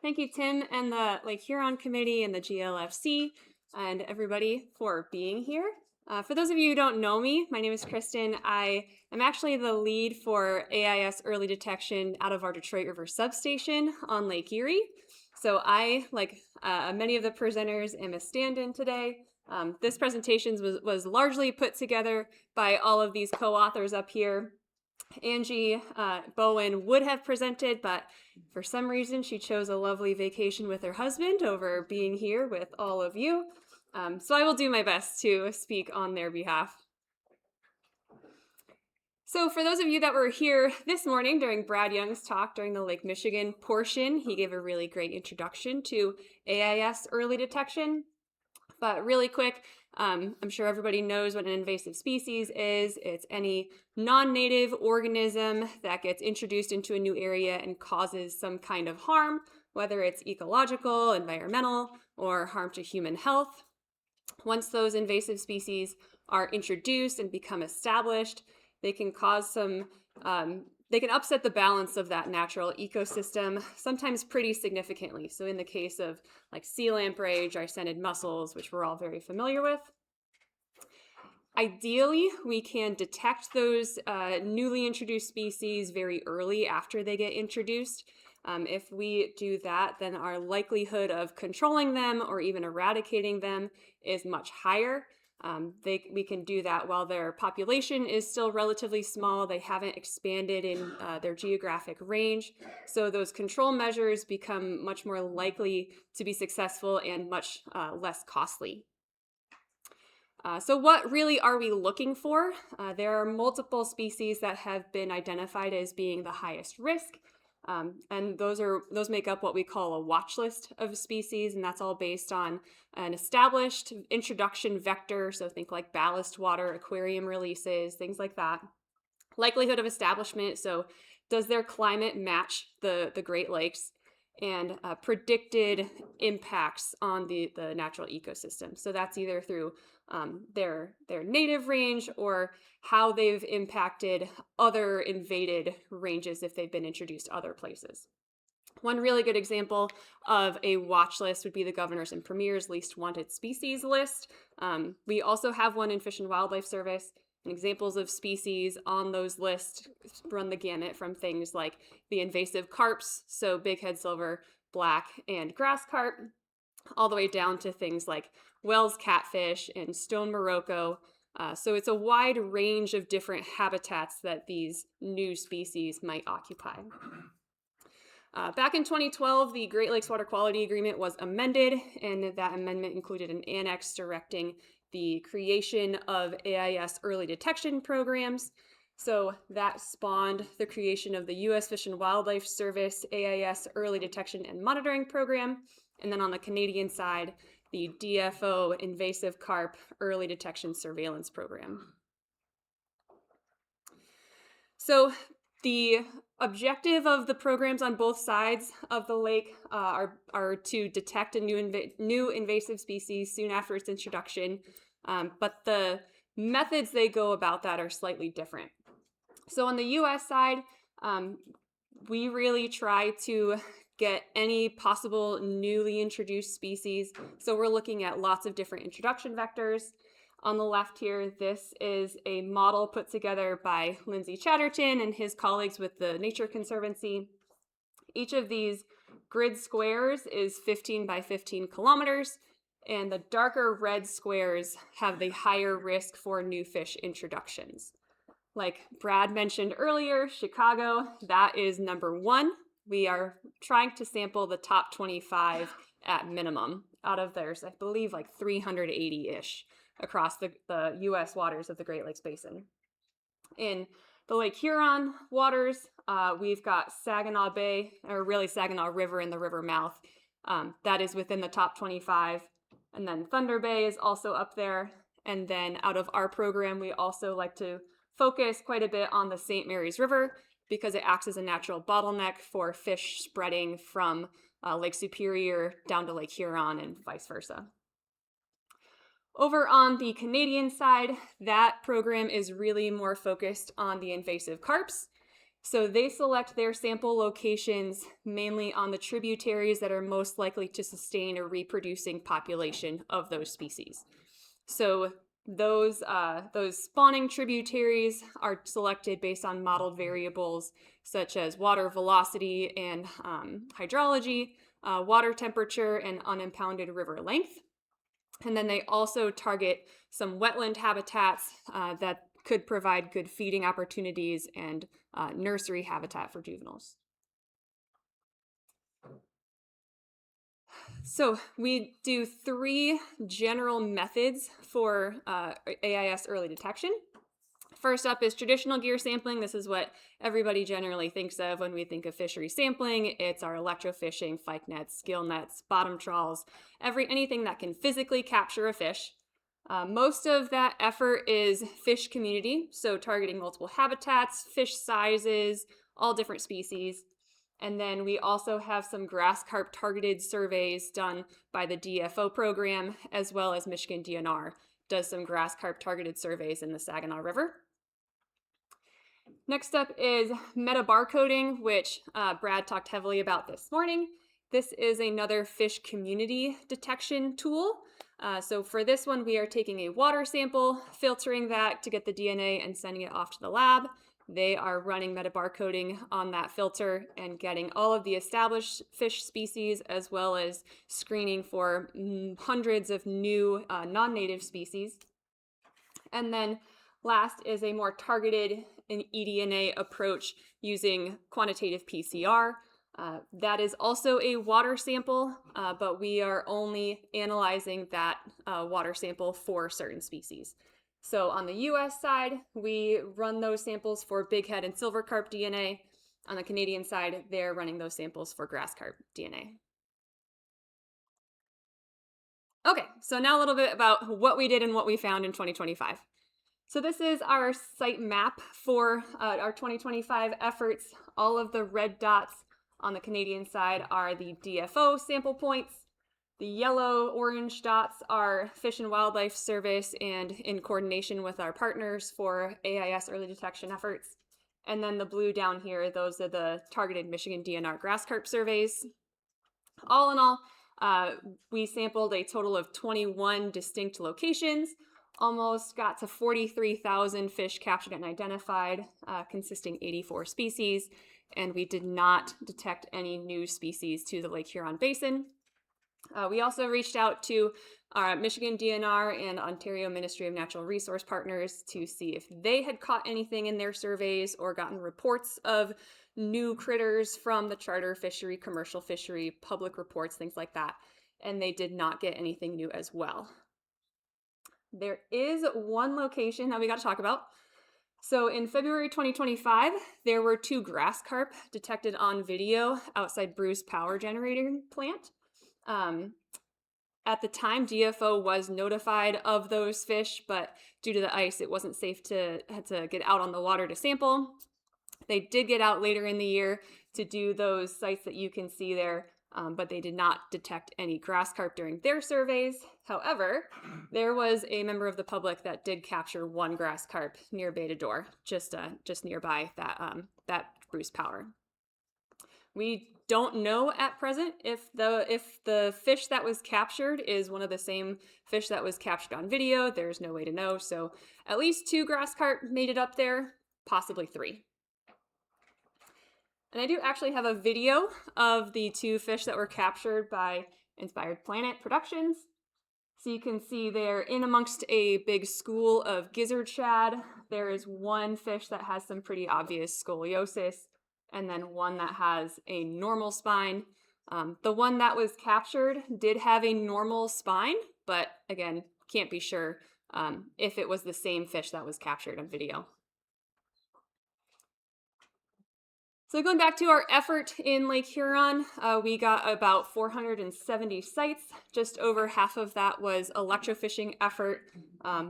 Thank you, Tim, and the Lake Huron Committee and the GLFC, and everybody for being here. For those of you who don't know me, my name is Kristen. I am actually the lead for AIS early detection out of our Detroit River substation on Lake Erie. So I, like many of the presenters, am a stand-in today. This presentation was largely put together by all of these co-authors up here. Angie Bowen would have presented, but for some reason she chose a lovely vacation with her husband over being here with all of you. So I will do my best to speak on their behalf. So for those of you that were here this morning during Brad Young's talk during the Lake Michigan portion, he gave a really great introduction to AIS early detection. But really quick, I'm sure everybody knows what an invasive species is. It's any non-native organism that gets introduced into a new area and causes some kind of harm, whether it's ecological, environmental, or harm to human health. Once those invasive species are introduced and become established, they can cause they can upset the balance of that natural ecosystem, sometimes pretty significantly. So in the case of like sea lamprey, dry-scented mussels, which we're all very familiar with. Ideally, we can detect those newly introduced species very early after they get introduced. If we do that, then our likelihood of controlling them or even eradicating them is much higher. We can do that while their population is still relatively small. They haven't expanded in their geographic range. So those control measures become much more likely to be successful and much less costly. So what really are we looking for? There are multiple species that have been identified as being the highest risk. And those make up what we call a watch list of species, and that's all based on an established introduction vector. So think like ballast water, aquarium releases, things like that. Likelihood of establishment. So does their climate match the Great Lakes? And predicted impacts on the natural ecosystem. So that's either through their native range or how they've impacted other invaded ranges if they've been introduced other places. One really good example of a watch list would be the Governor's and Premier's Least Wanted Species list. We also have one in Fish and Wildlife Service. And examples of species on those lists run the gamut from things like the invasive carps, so bighead silver, black, and grass carp, all the way down to things like Wells catfish and stone Morocco. So it's a wide range of different habitats that these new species might occupy. Back in 2012, the Great Lakes Water Quality Agreement was amended, and that amendment included an annex directing the creation of AIS early detection programs. So that spawned the creation of the U.S. Fish and Wildlife Service AIS early detection and monitoring program. And then on the Canadian side, the DFO invasive carp early detection surveillance program. So the objective of the programs on both sides of the lake are to detect a new invasive species soon after its introduction, but the methods they go about that are slightly different. So on the U.S. side, we really try to get any possible newly introduced species. So we're looking at lots of different introduction vectors. On the left here, this is a model put together by Lindsay Chatterton and his colleagues with the Nature Conservancy. Each of these grid squares is 15 by 15 kilometers, and the darker red squares have the higher risk for new fish introductions. Like Brad mentioned earlier, Chicago, that is number 1. We are trying to sample the top 25 at minimum out of there's, I believe, like 380-ish. Across the U.S. waters of the Great Lakes Basin. In the Lake Huron waters, we've got Saginaw Bay, or really Saginaw River in the river mouth. That is within the top 25. And then Thunder Bay is also up there. And then out of our program, we also like to focus quite a bit on the St. Mary's River because it acts as a natural bottleneck for fish spreading from Lake Superior down to Lake Huron and vice versa. Over on the Canadian side, that program is really more focused on the invasive carps. So they select their sample locations mainly on the tributaries that are most likely to sustain a reproducing population of those species. So those spawning tributaries are selected based on modeled variables such as water velocity and hydrology, water temperature, and unimpounded river length. And then they also target some wetland habitats that could provide good feeding opportunities and nursery habitat for juveniles. So we do 3 general methods for AIS early detection. First up is traditional gear sampling. This is what everybody generally thinks of when we think of fishery sampling. It's our electrofishing, fyke nets, gill nets, bottom trawls, anything that can physically capture a fish. Most of that effort is fish community, so targeting multiple habitats, fish sizes, all different species. And then we also have some grass carp targeted surveys done by the DFO program, as well as Michigan DNR does some grass carp targeted surveys in the Saginaw River. Next up is metabarcoding, which Brad talked heavily about this morning. This is another fish community detection tool. So for this one, we are taking a water sample, filtering that to get the DNA and sending it off to the lab. They are running metabarcoding on that filter and getting all of the established fish species, as well as screening for hundreds of new non-native species. And then last is a more targeted eDNA approach using quantitative PCR. That is also a water sample, but we are only analyzing that water sample for certain species. So on the US side, we run those samples for bighead and silver carp DNA. On the Canadian side, they're running those samples for grass carp DNA. Okay, so now a little bit about what we did and what we found in 2025. So this is our site map for our 2025 efforts. All of the red dots on the Canadian side are the DFO sample points. The yellow orange dots are Fish and Wildlife Service and in coordination with our partners for AIS early detection efforts. And then the blue down here, those are the targeted Michigan DNR grass carp surveys. All in all, we sampled a total of 21 distinct locations, almost got to 43,000 fish captured and identified, consisting 84 species, and we did not detect any new species to the Lake Huron Basin. We also reached out to our Michigan DNR and Ontario Ministry of Natural Resource Partners to see if they had caught anything in their surveys or gotten reports of new critters from the charter fishery, commercial fishery, public reports, things like that. And they did not get anything new as well. There is one location that we got to talk about. So in February 2025, there were 2 grass carp detected on video outside Bruce Power Generating Plant. At the time, DFO was notified of those fish, but due to the ice, it wasn't safe to get out on the water to sample. They did get out later in the year to do those sites that you can see there, but they did not detect any grass carp during their surveys. However, there was a member of the public that did capture 1 grass carp near Bay de Dor, just nearby that Bruce Power. We don't know at present if the fish that was captured is one of the same fish that was captured on video. There's no way to know. So at least 2 grass carp made it up there, possibly 3. And I do actually have a video of the 2 fish that were captured by Inspired Planet Productions. So you can see there in amongst a big school of gizzard shad, there is one fish that has some pretty obvious scoliosis, and then one that has a normal spine. The one that was captured did have a normal spine, but again, can't be sure if it was the same fish that was captured on video. So going back to our effort in Lake Huron, we got about 470 sites. Just over half of that was electrofishing effort.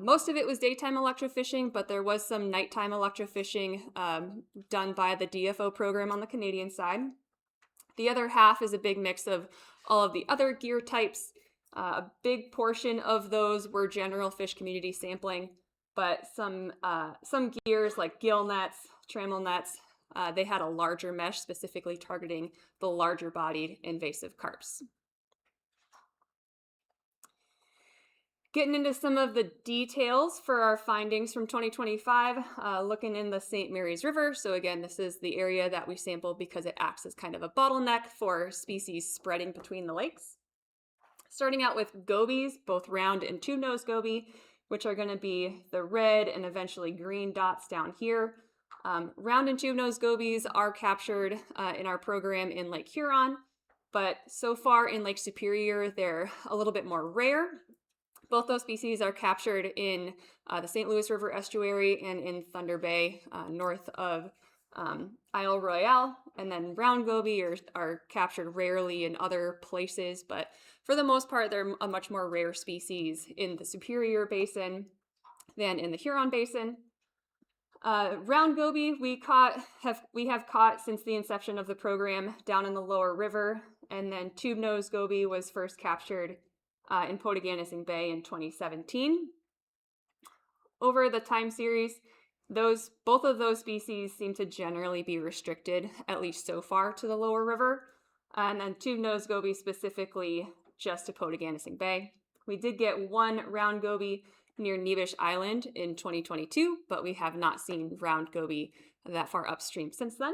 Most of it was daytime electrofishing, but there was some nighttime electrofishing done by the DFO program on the Canadian side. The other half is a big mix of all of the other gear types. A big portion of those were general fish community sampling, but some gears like gill nets, trammel nets, they had a larger mesh specifically targeting the larger bodied invasive carps. Getting into some of the details for our findings from 2025, looking in the St. Mary's River. So again, this is the area that we sampled because it acts as kind of a bottleneck for species spreading between the lakes. Starting out with gobies, both round and tube-nosed goby, which are going to be the red and eventually green dots down here. Round and tube-nosed gobies are captured in our program in Lake Huron, but so far in Lake Superior, they're a little bit more rare. Both those species are captured in the St. Louis River estuary and in Thunder Bay, north of Isle Royale. And then round goby are captured rarely in other places, but for the most part, they're a much more rare species in the Superior Basin than in the Huron Basin. Round goby we have caught since the inception of the program down in the lower river, and then tube-nosed goby was first captured in Potaganissing Bay in 2017. Over the time series, both of those species seem to generally be restricted, at least so far, to the lower river, and then tube-nosed goby specifically just to Potaganissing Bay. We did get one round goby near Nebish Island in 2022, but we have not seen round goby that far upstream since then.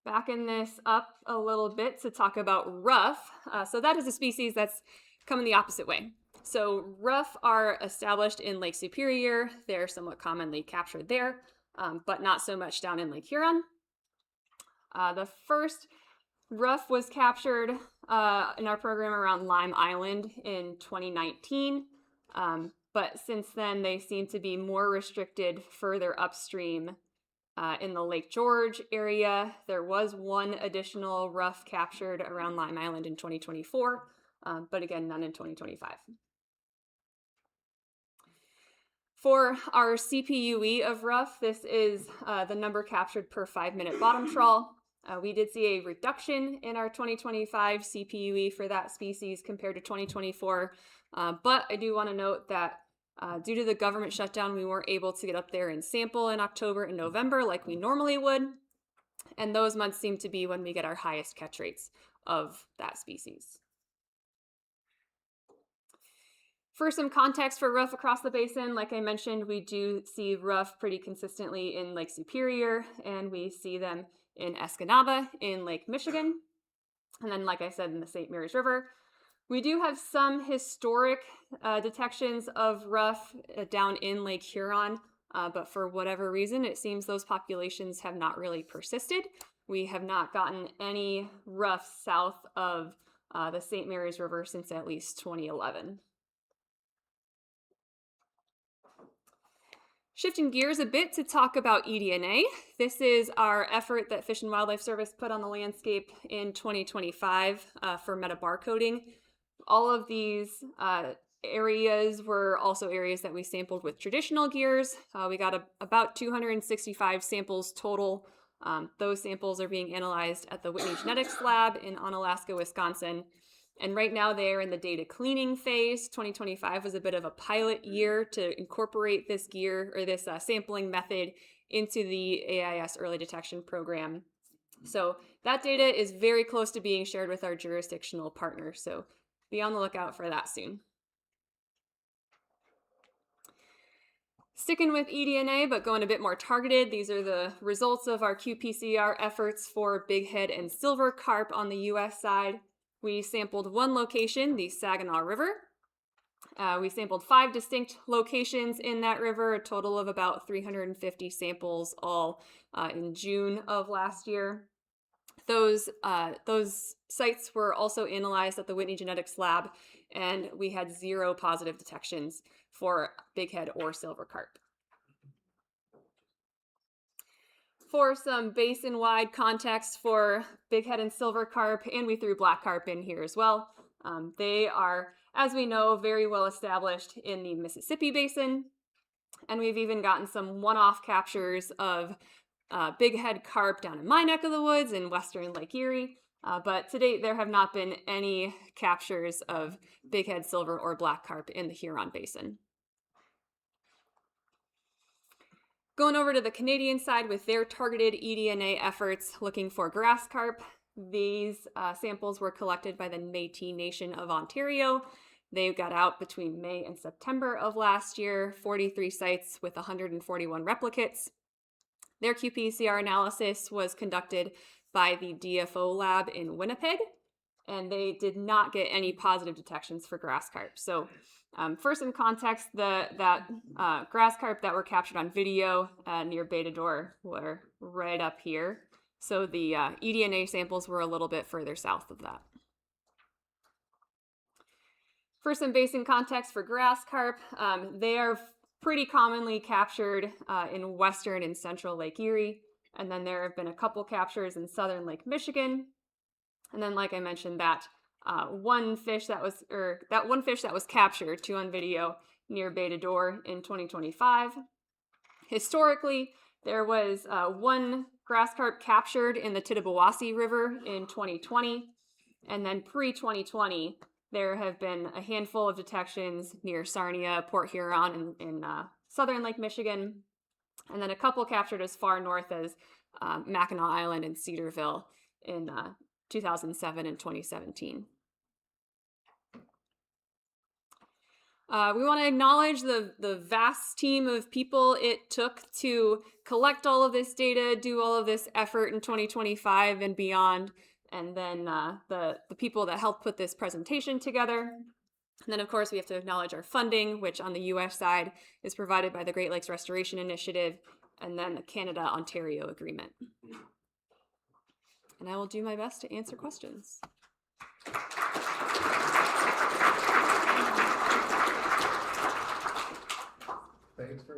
Backing this up a little bit to talk about ruff. So that is a species that's coming the opposite way. So ruff are established in Lake Superior. They're somewhat commonly captured there, but not so much down in Lake Huron. The first ruff was captured in our program around Lime Island in 2019. But since then, they seem to be more restricted further upstream in the Lake George area. There was one additional ruff captured around Lime Island in 2024, but again, none in 2025. For our CPUE of ruff, this is the number captured per 5-minute bottom trawl. We did see a reduction in our 2025 CPUE for that species compared to 2024, but I do want to note that due to the government shutdown, we weren't able to get up there and sample in October and November like we normally would, and those months seem to be when we get our highest catch rates of that species. For some context for ruff across the basin, like I mentioned, we do see ruff pretty consistently in Lake Superior, and we see them in Escanaba in Lake Michigan, and then, like I said, in the St. Mary's River. We do have some historic detections of ruff down in Lake Huron, but for whatever reason, it seems those populations have not really persisted. We have not gotten any ruff south of the St. Mary's River since at least 2011. Shifting gears a bit to talk about eDNA. This is our effort that Fish and Wildlife Service put on the landscape in 2025 for metabarcoding. All of these areas were also areas that we sampled with traditional gears. We got about 265 samples total. Those samples are being analyzed at the Whitney Genetics Lab in Onalaska, Wisconsin. And right now they are in the data cleaning phase. 2025 was a bit of a pilot year to incorporate this gear or this sampling method into the AIS early detection program. So that data is very close to being shared with our jurisdictional partners. So be on the lookout for that soon. Sticking with eDNA, but going a bit more targeted, these are the results of our qPCR efforts for bighead and silver carp on the US side. We sampled one location, the Saginaw River. We sampled 5 distinct locations in that river, a total of about 350 samples all in June of last year. Those sites were also analyzed at the Whitney Genetics Lab, and we had 0 positive detections for bighead or silver carp. For some basin-wide context for bighead and silver carp, and we threw black carp in here as well. They are, as we know, very well established in the Mississippi Basin, and we've even gotten some one-off captures of bighead carp down in my neck of the woods in western Lake Erie, but to date there have not been any captures of bighead silver or black carp in the Huron Basin. Going over to the Canadian side with their targeted eDNA efforts looking for grass carp, these samples were collected by the Métis Nation of Ontario. They got out between May and September of last year, 43 sites with 141 replicates. Their qPCR analysis was conducted by the DFO lab in Winnipeg, and they did not get any positive detections for grass carp. So for some context, that grass carp that were captured on video near Betador were right up here. So the eDNA samples were a little bit further south of that. For some basic context for grass carp, they are pretty commonly captured in western and central Lake Erie. And then there have been a couple captures in southern Lake Michigan. And then, like I mentioned, that one fish that was captured, two on video, near Betador in 2025. Historically, there was one grass carp captured in the Tittabawassee River in 2020. And then pre-2020, there have been a handful of detections near Sarnia, Port Huron, in southern Lake Michigan, and then a couple captured as far north as Mackinac Island and Cedarville in 2007 and 2017. We want to acknowledge the vast team of people it took to collect all of this data, do all of this effort in 2025 and beyond, and then the people that helped put this presentation together. And then, of course, we have to acknowledge our funding, which on the U.S. side is provided by the Great Lakes Restoration Initiative, and then the Canada-Ontario Agreement. And I will do my best to answer questions. Thanks for